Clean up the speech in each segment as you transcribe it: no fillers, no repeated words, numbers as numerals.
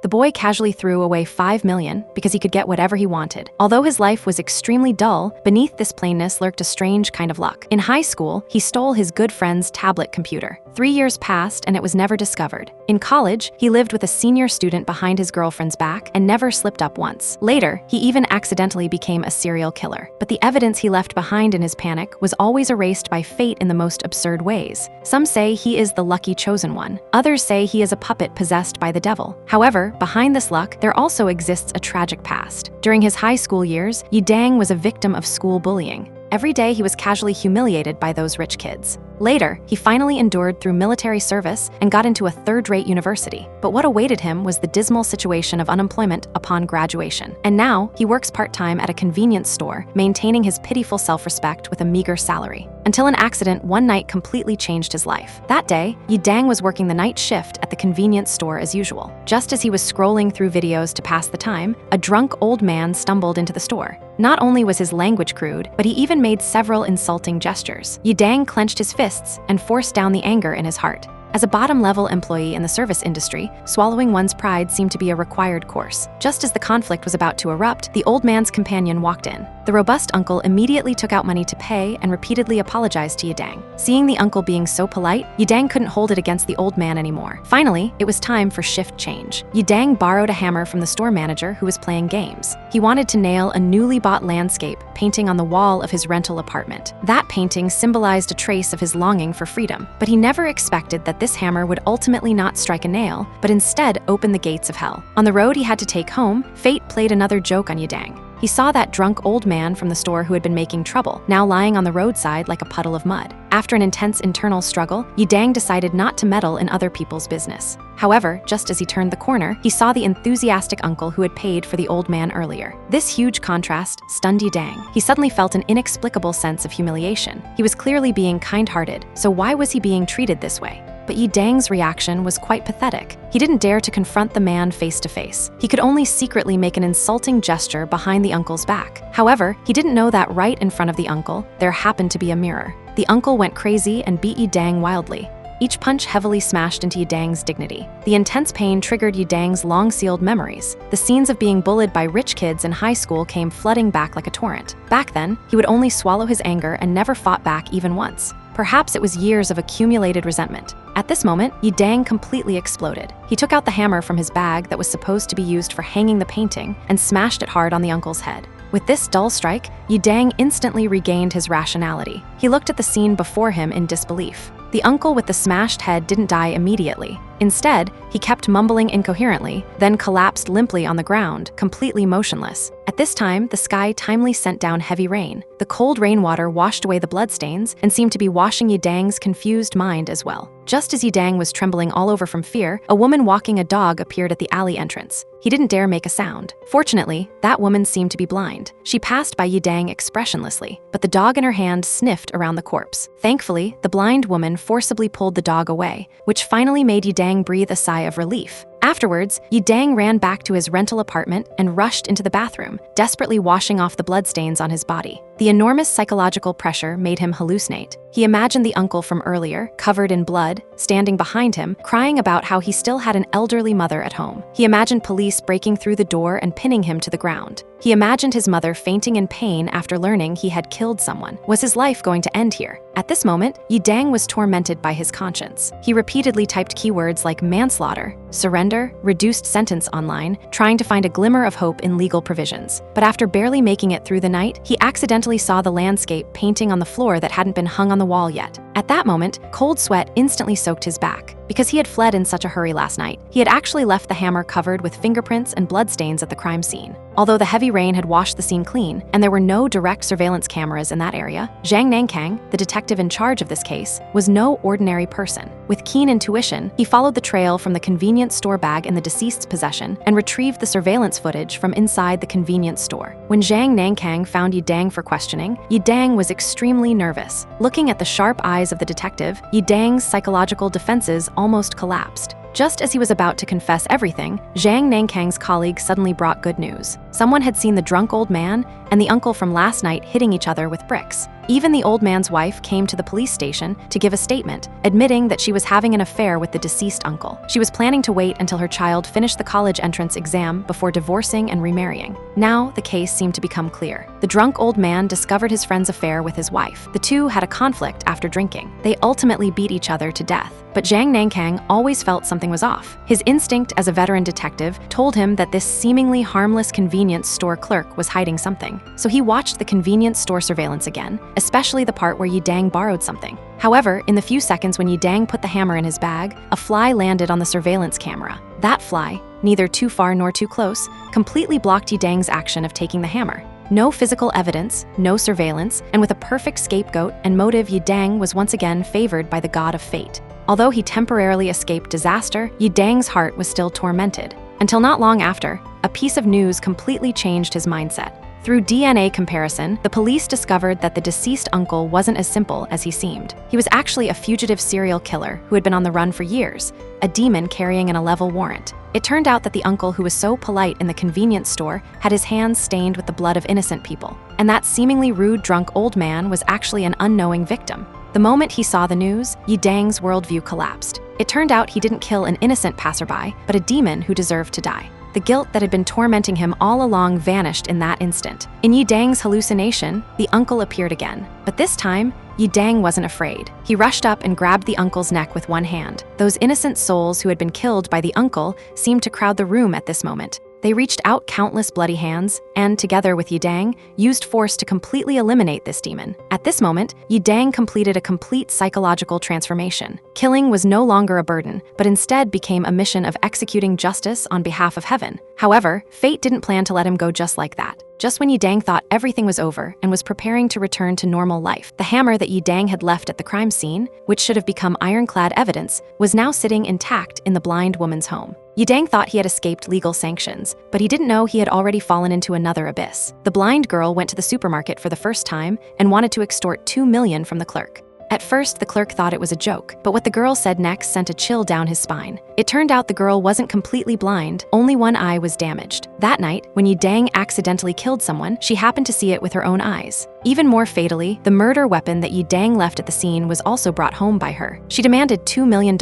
The boy casually threw away $5 million because he could get whatever he wanted. Although his life was extremely dull, beneath this plainness lurked a strange kind of luck. In high school, he stole his good friend's tablet computer. 3 years passed and it was never discovered. In college, he lived with a senior student behind his girlfriend's back and never slipped up once. Later, he even accidentally became a serial killer. But the evidence he left behind in his panic was always erased by fate in the most absurd ways. Some say he is the lucky chosen one. Others say he is a puppet possessed by the devil. However, behind this luck, there also exists a tragic past. During his high school years, Lee Tang was a victim of school bullying. Every day he was casually humiliated by those rich kids. Later, he finally endured through military service and got into a third-rate university. But what awaited him was the dismal situation of unemployment upon graduation. And now, he works part-time at a convenience store, maintaining his pitiful self-respect with a meager salary. Until an accident one night completely changed his life. That day, Lee Tang was working the night shift at the convenience store as usual. Just as he was scrolling through videos to pass the time, a drunk old man stumbled into the store. Not only was his language crude, but he even made several insulting gestures. Lee Tang clenched his fists and forced down the anger in his heart. As a bottom-level employee in the service industry, swallowing one's pride seemed to be a required course. Just as the conflict was about to erupt, the old man's companion walked in. The robust uncle immediately took out money to pay and repeatedly apologized to Lee Tang. Seeing the uncle being so polite, Lee Tang couldn't hold it against the old man anymore. Finally, it was time for shift change. Lee Tang borrowed a hammer from the store manager who was playing games. He wanted to nail a newly bought landscape painting on the wall of his rental apartment. That painting symbolized a trace of his longing for freedom, but he never expected that this hammer would ultimately not strike a nail, but instead open the gates of hell. On the road he had to take home, fate played another joke on Lee Tang. He saw that drunk old man from the store who had been making trouble, now lying on the roadside like a puddle of mud. After an intense internal struggle, Lee Tang decided not to meddle in other people's business. However, just as he turned the corner, he saw the enthusiastic uncle who had paid for the old man earlier. This huge contrast stunned Lee Tang. He suddenly felt an inexplicable sense of humiliation. He was clearly being kind-hearted, so why was he being treated this way? But Lee Tang's reaction was quite pathetic. He didn't dare to confront the man face to face. He could only secretly make an insulting gesture behind the uncle's back. However, he didn't know that right in front of the uncle, there happened to be a mirror. The uncle went crazy and beat Lee Tang wildly. Each punch heavily smashed into Lee Tang's dignity. The intense pain triggered Lee Tang's long-sealed memories. The scenes of being bullied by rich kids in high school came flooding back like a torrent. Back then, he would only swallow his anger and never fought back even once. Perhaps it was years of accumulated resentment. At this moment, Lee Tang completely exploded. He took out the hammer from his bag that was supposed to be used for hanging the painting and smashed it hard on the uncle's head. With this dull strike, Lee Tang instantly regained his rationality. He looked at the scene before him in disbelief. The uncle with the smashed head didn't die immediately. Instead, he kept mumbling incoherently, then collapsed limply on the ground, completely motionless. At this time, the sky timely sent down heavy rain. The cold rainwater washed away the bloodstains and seemed to be washing Lee Tang's confused mind as well. Just as Lee Tang was trembling all over from fear, a woman walking a dog appeared at the alley entrance. He didn't dare make a sound. Fortunately, that woman seemed to be blind. She passed by Lee Tang expressionlessly, but the dog in her hand sniffed around the corpse. Thankfully, the blind woman forcibly pulled the dog away, which finally made Lee Tang breathe a sigh of relief. Afterwards, Lee Tang ran back to his rental apartment and rushed into the bathroom, desperately washing off the bloodstains on his body. The enormous psychological pressure made him hallucinate. He imagined the uncle from earlier, covered in blood, standing behind him, crying about how he still had an elderly mother at home. He imagined police breaking through the door and pinning him to the ground. He imagined his mother fainting in pain after learning he had killed someone. Was his life going to end here? At this moment, Lee Tang was tormented by his conscience. He repeatedly typed keywords like manslaughter, surrender, reduced sentence online, trying to find a glimmer of hope in legal provisions. But after barely making it through the night, he accidentally saw the landscape painting on the floor that hadn't been hung on the wall yet. At that moment, cold sweat instantly soaked his back. Because he had fled in such a hurry last night, he had actually left the hammer covered with fingerprints and bloodstains at the crime scene. Although the heavy rain had washed the scene clean, and there were no direct surveillance cameras in that area, Jang Nan-gam, the detective in charge of this case, was no ordinary person. With keen intuition, he followed the trail from the convenience store bag in the deceased's possession and retrieved the surveillance footage from inside the convenience store. When Jang Nan-gam found Lee Tang for questioning, Lee Tang was extremely nervous. Looking at the sharp eyes of the detective, Lee Tang's psychological defenses almost collapsed. Just as he was about to confess everything, Jang Nan-gam's colleague suddenly brought good news. Someone had seen the drunk old man and the uncle from last night hitting each other with bricks. Even the old man's wife came to the police station to give a statement, admitting that she was having an affair with the deceased uncle. She was planning to wait until her child finished the college entrance exam before divorcing and remarrying. Now, the case seemed to become clear. The drunk old man discovered his friend's affair with his wife. The two had a conflict after drinking. They ultimately beat each other to death. But Jang Nan-gam always felt something was off. His instinct as a veteran detective told him that this seemingly harmless convenience store clerk was hiding something. So he watched the convenience store surveillance again, especially the part where Yi-dang borrowed something. However, in the few seconds when Yi-dang put the hammer in his bag, a fly landed on the surveillance camera. That fly, neither too far nor too close, completely blocked Yi-dang's action of taking the hammer. No physical evidence, no surveillance, and with a perfect scapegoat and motive, Yi-dang was once again favored by the god of fate. Although he temporarily escaped disaster, Yi-dang's heart was still tormented. Until not long after, a piece of news completely changed his mindset. Through DNA comparison, the police discovered that the deceased uncle wasn't as simple as he seemed. He was actually a fugitive serial killer who had been on the run for years, a demon carrying an 11 warrant. It turned out that the uncle who was so polite in the convenience store had his hands stained with the blood of innocent people. And that seemingly rude drunk old man was actually an unknowing victim. The moment he saw the news, Yi-dang's worldview collapsed. It turned out he didn't kill an innocent passerby, but a demon who deserved to die. The guilt that had been tormenting him all along vanished in that instant. In Yi-dang's hallucination, the uncle appeared again. But this time, Yi-dang wasn't afraid. He rushed up and grabbed the uncle's neck with one hand. Those innocent souls who had been killed by the uncle seemed to crowd the room at this moment. They reached out countless bloody hands and, together with Yi-dang, used force to completely eliminate this demon. At this moment, Yi-dang completed a complete psychological transformation. Killing was no longer a burden, but instead became a mission of executing justice on behalf of heaven. However, fate didn't plan to let him go just like that. Just when Yi-dang thought everything was over and was preparing to return to normal life, the hammer that Yi-dang had left at the crime scene, which should have become ironclad evidence, was now sitting intact in the blind woman's home. Yi-dang thought he had escaped legal sanctions, but he didn't know he had already fallen into another abyss. The blind girl went to the supermarket for the first time and wanted to extort $2 million from the clerk. At first, the clerk thought it was a joke, but what the girl said next sent a chill down his spine. It turned out the girl wasn't completely blind, only one eye was damaged. That night, when Yi-dang accidentally killed someone, she happened to see it with her own eyes. Even more fatally, the murder weapon that Yi-dang left at the scene was also brought home by her. She demanded $2 million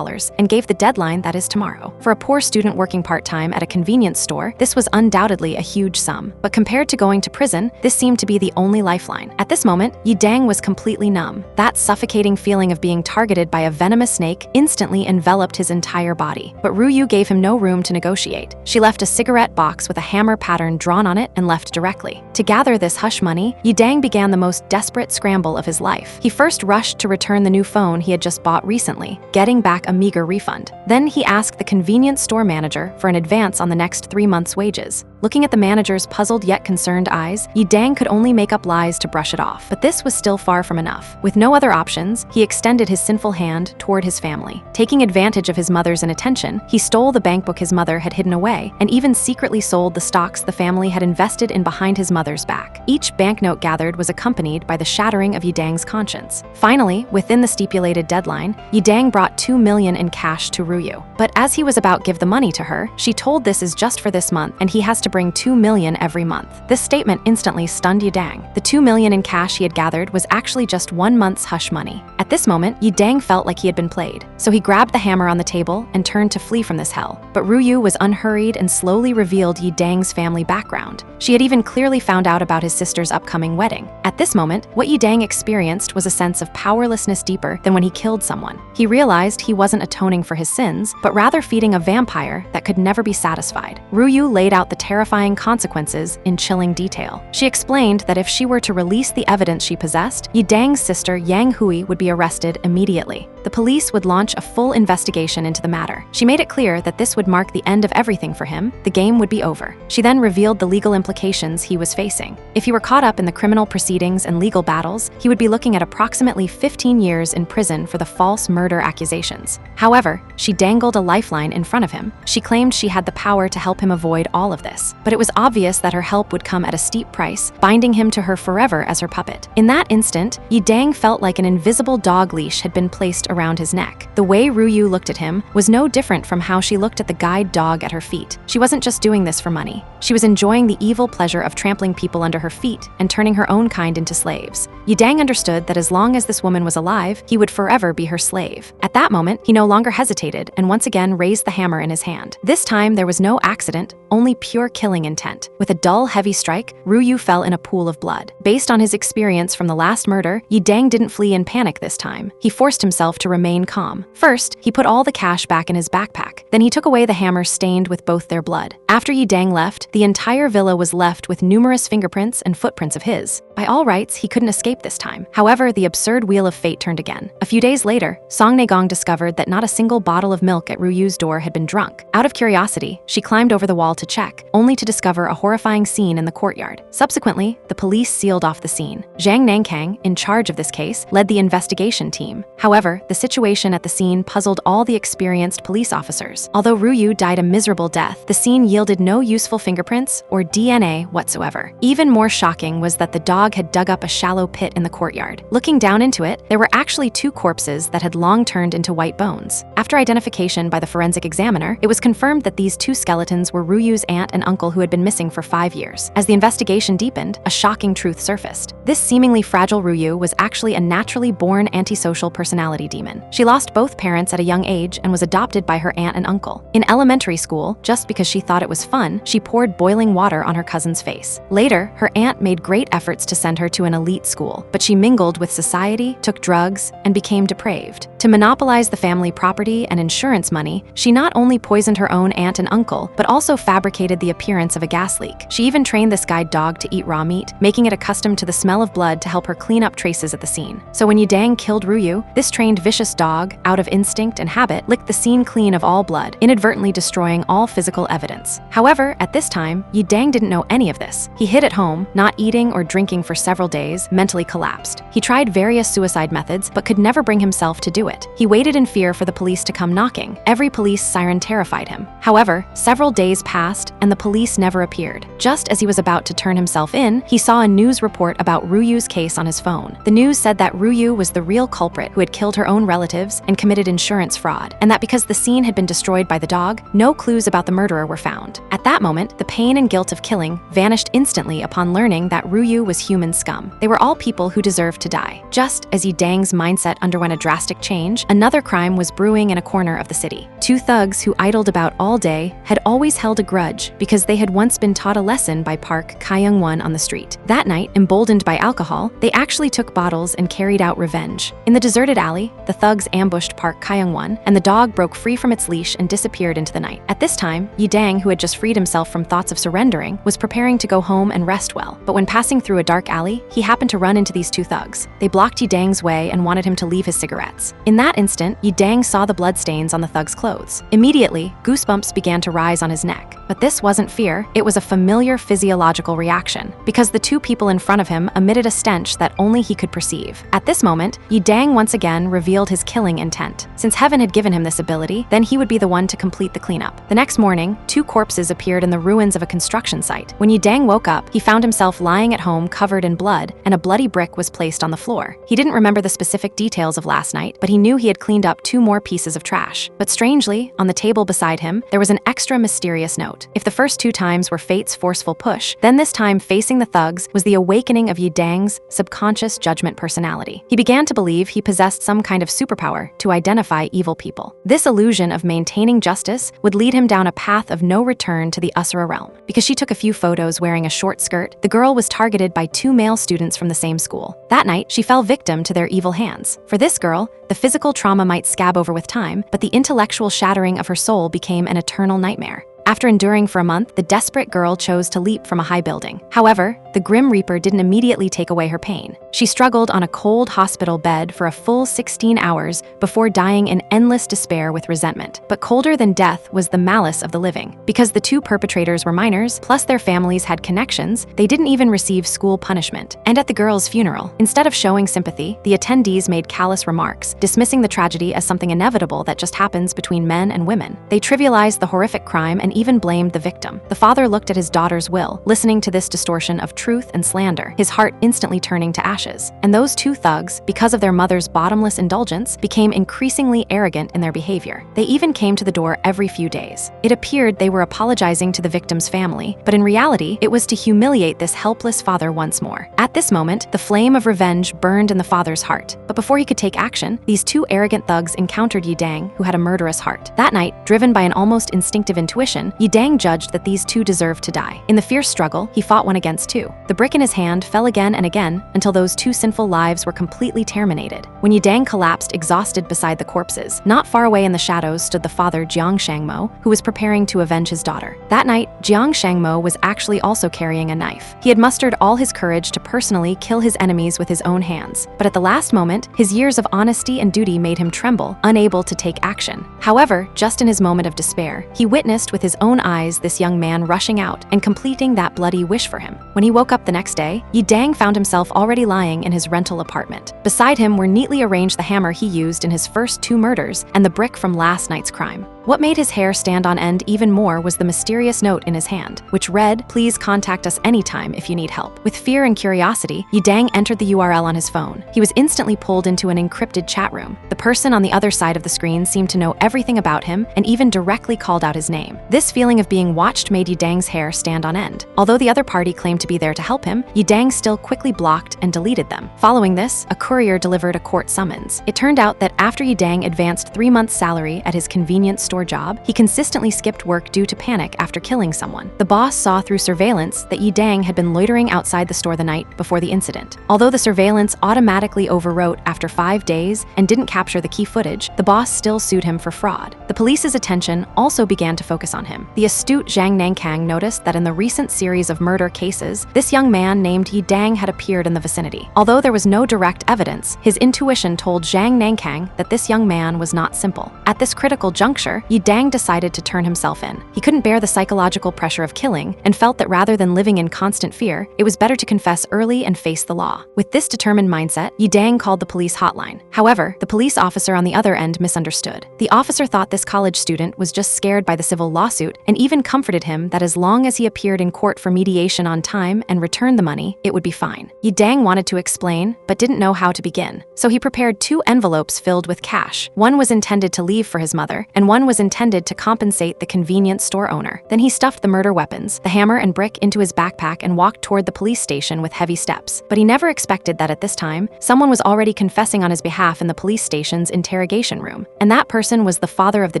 and gave the deadline that is tomorrow. For a poor student working part-time at a convenience store, this was undoubtedly a huge sum. But compared to going to prison, this seemed to be the only lifeline. At this moment, Yi-dang was completely numb. That suffocating feeling of being targeted by a venomous snake instantly enveloped his entire body. But Ryu gave him no room to negotiate. She left a cigarette box with a hammer pattern drawn on it and left directly. To gather this hush money, Yi-dang began the most desperate scramble of his life. He first rushed to return the new phone he had just bought recently, getting back a meager refund. Then he asked the convenience store manager for an advance on the next 3 months' wages. Looking at the manager's puzzled yet concerned eyes, Yi-dang could only make up lies to brush it off. But this was still far from enough. With no other options, he extended his sinful hand toward his family. Taking advantage of his mother's inattention, he stole the bank book his mother had hidden away, and even secretly sold the stocks the family had invested in behind his mother's back. Each banknote gathered was accompanied by the shattering of Yi-dang's conscience. Finally, within the stipulated deadline, Yi-dang brought $2 million in cash to Ryu. But as he was about to give the money to her, she told this is just for this month, and he has to bring $2 million every month. This statement instantly stunned Yi-dang. The $2 million in cash he had gathered was actually just 1 month's hush money. At this moment, Yi-dang felt like he had been played. So he grabbed the hammer on the table and turned to flee from this hell. But Ryu was unhurried and slowly revealed Yi-dang's family background. She had even clearly found out about his sister's upcoming wedding. At this moment, what Yi-dang experienced was a sense of powerlessness deeper than when he killed someone. He realized he wasn't atoning for his sins, but rather feeding a vampire that could never be satisfied. Ryu laid out the terrifying consequences in chilling detail. She explained that if she were to release the evidence she possessed, Yi-dang's sister Yang Hui would be arrested immediately. The police would launch a full investigation into the matter. She made it clear that this would mark the end of everything for him. The game would be over. She then revealed the legal implications he was facing. If he were caught up in the criminal proceedings and legal battles, he would be looking at approximately 15 years in prison for the false murder accusations. However, she dangled a lifeline in front of him. She claimed she had the power to help him avoid all of this. But it was obvious that her help would come at a steep price, binding him to her forever as her puppet. In that instant, Yi-dang felt like an invisible dog leash had been placed around his neck. The way Ryu looked at him was no different from how she looked at the guide dog at her feet. She wasn't just doing this for money. She was enjoying the evil pleasure of trampling people under her feet and turning her own kind into slaves. Yi Dang understood that as long as this woman was alive, he would forever be her slave. At that moment, he no longer hesitated and once again raised the hammer in his hand. This time, there was no accident, only pure killing intent. With a dull, heavy strike, Ryu fell in a pool of blood. Based on his experience from the last murder, Yi Dang didn't flee in panic this time. He forced himself to remain calm. First, he put all the cash back in his backpack. Then he took away the hammer stained with both their blood. After Yi Dang left, the entire villa was left with numerous fingerprints and footprints of his. By all rights, he couldn't escape this time. However, the absurd wheel of fate turned again. A few days later, Song Nae-gong discovered that not a single bottle of milk at Ryu's door had been drunk. Out of curiosity, she climbed over the wall to check, only to discover a horrifying scene in the courtyard. Subsequently, the police sealed off the scene. Jang Nan-gam, in charge of this case, led the investigation team. However, the situation at the scene puzzled all the experienced police officers. Although Ryu died a miserable death, the scene yielded no useful fingerprints or DNA whatsoever. Even more shocking was that the dog had dug up a shallow pit in the courtyard. Looking down into it, there were actually two corpses that had long turned into white bones. After identification by the forensic examiner, it was confirmed that these two skeletons were Ryu's aunt and uncle who had been missing for 5 years. As the investigation deepened, a shocking truth surfaced. This seemingly fragile Ryu was actually a naturally born antisocial personality demon. She lost both parents at a young age and was adopted by her aunt and uncle. In elementary school, just because she thought it was fun, she poured boiling water on her cousin's face. Later, her aunt made great efforts to send her to an elite school, but she mingled with society, took drugs, and became depraved. To monopolize the family property and insurance money, she not only poisoned her own aunt and uncle, but also fabricated the appearance of a gas leak. She even trained this guide dog to eat raw meat, making it accustomed to the smell of blood to help her clean up traces at the scene. So when Yi Dang killed Ryu, this trained vicious dog, out of instinct and habit, licked the scene clean of all blood, inadvertently destroying all physical evidence. However, at this time, Yi Dang didn't know any of this. He hid at home, not eating or drinking for several days, mentally collapsed. He tried various suicide methods, but could never bring himself to do it. He waited in fear for the police to come knocking. Every police siren terrified him. However, several days passed, and the police never appeared. Just as he was about to turn himself in, he saw a news report about Ryu's case on his phone. The news said that Ryu was the real culprit who had killed her own relatives and committed insurance fraud, and that because the scene had been destroyed by the dog, no clues about the murderer were found. At that moment, the pain and guilt of killing vanished instantly upon learning that Ryu was human scum. They were all people who deserved to die. Just as Yi Dang's mindset underwent a drastic change, another crime was brewing in a corner of the city. Two thugs who idled about all day had always held a grudge because they had once been taught a lesson by Park Kyung-won on the street. That night, emboldened by alcohol, they actually took bottles and carried out revenge. In the deserted alley, the thugs ambushed Park Kyung-won, and the dog broke free from its leash and disappeared into the night. At this time, Yi Dang, who had just freed himself from thoughts of surrendering, was preparing to go home and rest well. But when passing through a dark alley, he happened to run into these two thugs. They blocked Yi Dang's way and wanted him to leave his cigarettes. In that instant, Yi Dang saw the bloodstains on the thugs' clothes. Immediately, goosebumps began to rise on his neck. But this wasn't fear, it was a familiar physiological reaction, because the two people in front of him emitted a stench that only he could perceive. At this moment, Yi Dang once again revealed his killing intent. Since heaven had given him this ability, then he would be the one to complete the cleanup. The next morning, two corpses appeared in the ruins of a construction site. When Yi Dang woke up, he found himself lying at home covered in blood, and a bloody brick was placed on the floor. He didn't remember the specific details of last night, but he knew he had cleaned up two more pieces of trash. But strangely, on the table beside him, there was an extra mysterious note. If the first two times were fate's forceful push, then this time facing the thugs was the awakening of Yi Dang's subconscious judgment personality. He began to believe he possessed some kind of superpower to identify evil people. This illusion of maintaining justice would lead him down a path of no return to the Usura realm. Because she took a few photos wearing a short skirt, the girl was targeted by two male students from the same school. That night, she fell victim to their evil hands. For this girl, the physical trauma might scab over with time, but the intellectual shattering of her soul became an eternal nightmare. After enduring for a month, the desperate girl chose to leap from a high building. However, the Grim Reaper didn't immediately take away her pain. She struggled on a cold hospital bed for a full 16 hours before dying in endless despair with resentment. But colder than death was the malice of the living. Because the two perpetrators were minors, plus their families had connections, they didn't even receive school punishment. And at the girl's funeral, instead of showing sympathy, the attendees made callous remarks, dismissing the tragedy as something inevitable that just happens between men and women. They trivialized the horrific crime and even blamed the victim. The father looked at his daughter's will, listening to this distortion of truth truth and slander, his heart instantly turning to ashes. And those two thugs, because of their mother's bottomless indulgence, became increasingly arrogant in their behavior. They even came to the door every few days. It appeared they were apologizing to the victim's family, but in reality, it was to humiliate this helpless father once more. At this moment, the flame of revenge burned in the father's heart. But before he could take action, these two arrogant thugs encountered Lee Tang, who had a murderous heart. That night, driven by an almost instinctive intuition, Lee Tang judged that these two deserved to die. In the fierce struggle, he fought one against two. The brick in his hand fell again and again until those two sinful lives were completely terminated. When Lee Tang collapsed exhausted beside the corpses, not far away in the shadows stood the father Jiang Shangmo, who was preparing to avenge his daughter. That night, Jiang Shangmo was actually also carrying a knife. He had mustered all his courage to personally kill his enemies with his own hands, but at the last moment, his years of honesty and duty made him tremble, unable to take action. However, just in his moment of despair, he witnessed with his own eyes this young man rushing out and completing that bloody wish for him. When he woke up the next day, Lee Tang found himself already lying in his rental apartment. Beside him were neatly arranged the hammer he used in his first two murders and the brick from last night's crime. What made his hair stand on end even more was the mysterious note in his hand, which read, "Please contact us anytime if you need help." With fear and curiosity, Lee Tang entered the URL on his phone. He was instantly pulled into an encrypted chat room. The person on the other side of the screen seemed to know everything about him and even directly called out his name. This feeling of being watched made Lee Tang's hair stand on end. Although the other party claimed to be there to help him, Lee Tang still quickly blocked and deleted them. Following this, a courier delivered a court summons. It turned out that after Lee Tang advanced 3 months' salary at his convenience store job, he consistently skipped work due to panic after killing someone. The boss saw through surveillance that Lee Tang had been loitering outside the store the night before the incident. Although the surveillance automatically overwrote after 5 days and didn't capture the key footage, the boss still sued him for fraud. The police's attention also began to focus on him. The astute Jang Nan-gam noticed that in the recent series of murder cases, this young man named Lee Tang had appeared in the vicinity. Although there was no direct evidence, his intuition told Jang Nan-gam that this young man was not simple. At this critical juncture, Lee Tang decided to turn himself in. He couldn't bear the psychological pressure of killing and felt that rather than living in constant fear, it was better to confess early and face the law. With this determined mindset, Lee Tang called the police hotline. However, the police officer on the other end misunderstood. The officer thought this college student was just scared by the civil lawsuit and even comforted him that as long as he appeared in court for mediation on time and returned the money, it would be fine. Lee Tang wanted to explain, but didn't know how to begin. So he prepared 2 envelopes filled with cash. One was intended to leave for his mother, and one was intended to compensate the convenience store owner. Then he stuffed the murder weapons, the hammer and brick, into his backpack and walked toward the police station with heavy steps. But he never expected that at this time, someone was already confessing on his behalf in the police station's interrogation room. And that person was the father of the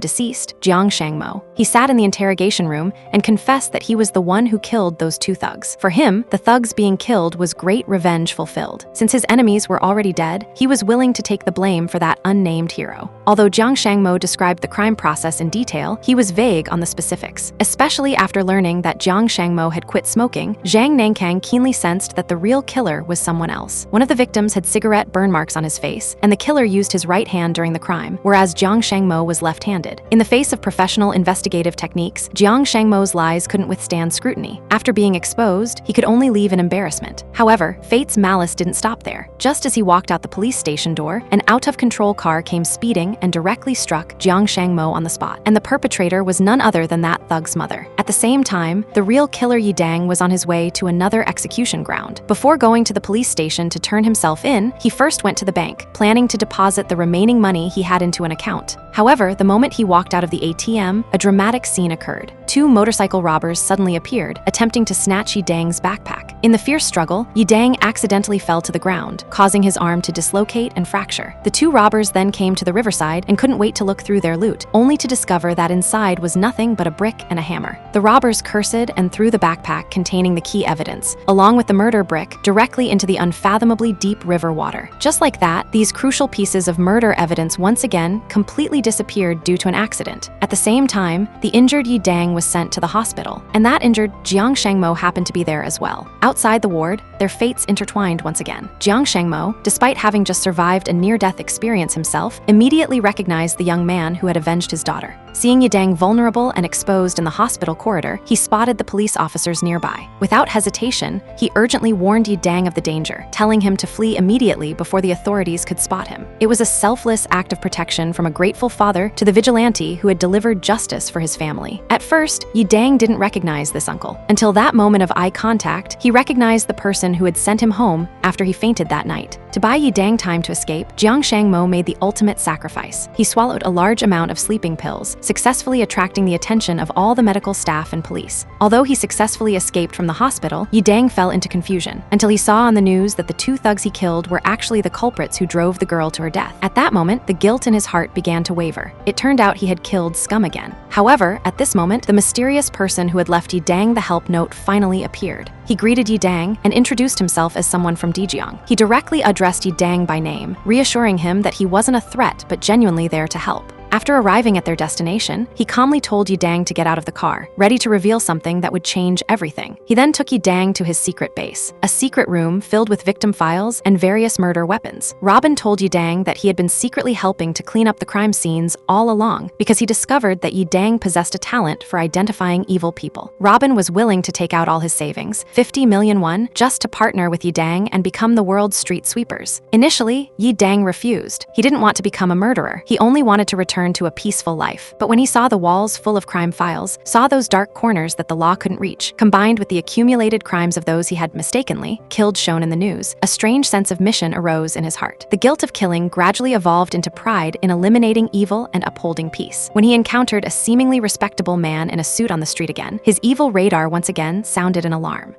deceased, Jiang Shangmo. He sat in the interrogation room and confessed that he was the one who killed those 2 thugs. For him, the thugs being killed was great revenge fulfilled. Since his enemies were already dead, he was willing to take the blame for that unnamed hero. Although Jiang Shangmo described the crime process in detail, he was vague on the specifics. Especially after learning that Jiang Shangmo had quit smoking, Jang Nan-gam keenly sensed that the real killer was someone else. One of the victims had cigarette burn marks on his face, and the killer used his right hand during the crime, whereas Jiang Shangmo was left-handed. In the face of professional investigative techniques, Jiang Shangmo's lies couldn't withstand scrutiny. After being exposed, he could only leave in embarrassment. However, fate's malice didn't stop there. Just as he walked out the police station door, an out-of-control car came speeding and directly struck Jiang Shangmo on the spot, and the perpetrator was none other than that thug's mother. At the same time, the real killer Lee Tang was on his way to another execution ground. Before going to the police station to turn himself in, he first went to the bank, planning to deposit the remaining money he had into an account. However, the moment he walked out of the ATM, a dramatic scene occurred. 2 motorcycle robbers suddenly appeared, attempting to snatch Lee Tang's backpack. In the fierce struggle, Lee Tang accidentally fell to the ground, causing his arm to dislocate and fracture. The 2 robbers then came to the riverside and couldn't wait to look through their loot, only to discover that inside was nothing but a brick and a hammer. The robbers cursed and threw the backpack containing the key evidence, along with the murder brick, directly into the unfathomably deep river water. Just like that, these crucial pieces of murder evidence once again completely disappeared due to an accident. At the same time, the injured Lee Tang was sent to the hospital, and that injured Jiang Shangmo happened to be there as well. Outside the ward, their fates intertwined once again. Jiang Shangmo, despite having just survived a near-death experience himself, immediately recognized the young man who had avenged his daughter. Seeing Yi Dang vulnerable and exposed in the hospital corridor, he spotted the police officers nearby. Without hesitation, he urgently warned Yi Dang of the danger, telling him to flee immediately before the authorities could spot him. It was a selfless act of protection from a grateful father to the vigilante who had delivered justice for his family. At first, Yi Dang didn't recognize this uncle. Until that moment of eye contact, he recognized the person who had sent him home after he fainted that night. To buy Yi Dang time to escape, Jiang Shangmo made the ultimate sacrifice. He swallowed a large amount of sleeping pills, successfully attracting the attention of all the medical staff and police. Although he successfully escaped from the hospital, Yi Dang fell into confusion until he saw on the news that the two thugs he killed were actually the culprits who drove the girl to her death. At that moment, the guilt in his heart began to waver. It turned out he had killed Scum again. However, at this moment, the mysterious person who had left Yi Dang the help note finally appeared. He greeted Yi Dang and introduced himself as someone from Daejeong. He directly addressed Yi Dang by name, reassuring him that he wasn't a threat but genuinely there to help. After arriving at their destination, he calmly told Yi Dang to get out of the car, ready to reveal something that would change everything. He then took Yi Dang to his secret base, a secret room filled with victim files and various murder weapons. Robin told Yi Dang that he had been secretly helping to clean up the crime scenes all along because he discovered that Yi Dang possessed a talent for identifying evil people. Robin was willing to take out all his savings, 50 million won, just to partner with Yi Dang and become the world's street sweepers. Initially, Yi Dang refused. He didn't want to become a murderer. He only wanted to return to a peaceful life. But when he saw the walls full of crime files, saw those dark corners that the law couldn't reach, combined with the accumulated crimes of those he had mistakenly killed shown in the news, a strange sense of mission arose in his heart. The guilt of killing gradually evolved into pride in eliminating evil and upholding peace. When he encountered a seemingly respectable man in a suit on the street again, his evil radar once again sounded an alarm.